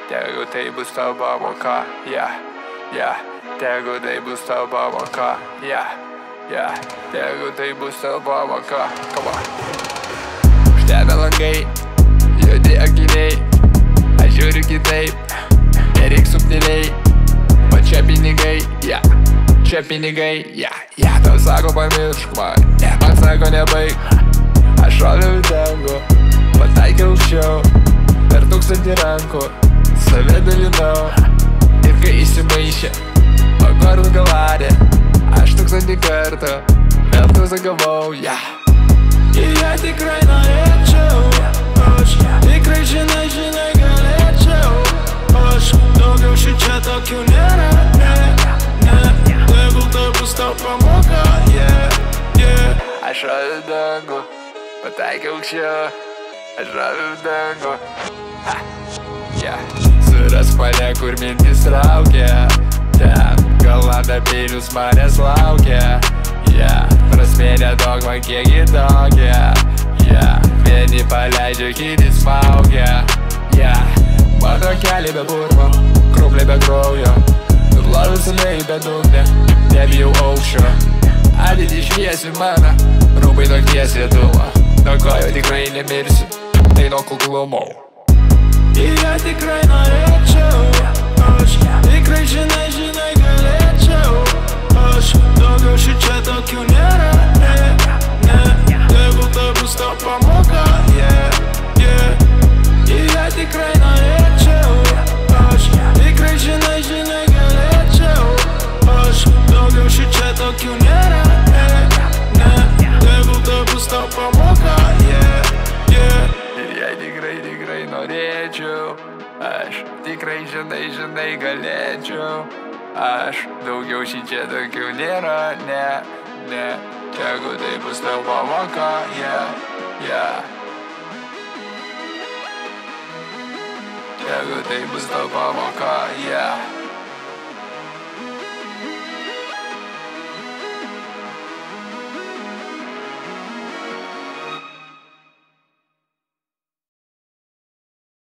Tegu tai bus tavo pamoka, tegu tai bus tavo pamoka, tegu tai bus tavo pamoka, come on. Užtemę langai, juodi akiniai, aš žiūriu kitaip, nereik subtiliai, o čia pinigai, čia pinigai, tau sako pamiršk man, man sako nebaig, aš šoviau į dangų, pataikiau aukščiau, per 1000 rankų, save dalinau, ir kai įsimaišė, akordų galarė, aš 1000 kartų, metus gavau, Ir ją tikrai norėčiau, aš tikrai žinai galėčiau, aš daugiau šičia tokių nėra, tegul tai bus tau pamoka, Aš šoviau dangų, pataikiau aukščiau, aš šoviau dangų, Surask mane, kur mintis traukia, ten galanda peilius manęs laukia, prasmė nedaug man kiek kitokia, vieni paleidžia, kiti smaugia, mano keliai be burmo, krumpliai be kraujo, ir lažusiai be dugne, nebijau aukščio, ateitį šviesi mano, rūbai nakties vietumo, nuo ko jau tikrai nemirsiu, tai nuo kuklumo. Ir ją tikrai norėčiau, aš tikrai žinai galėčiau, aš daugiau šičia tokių nėra, tegul tai bus tau pamoka, Ir ją tikrai norėčiau, aš tikrai žinai galėčiau, aš daugiau šičia tokių nėra, tegul tai bus tau pamoka, Ir jei tikrai norėčiau, aš tikrai žinai galėčiau, aš daugiau šičia tokių nėra, tegu tai bus tavo pamoka, tegu tai bus tavo pamoka,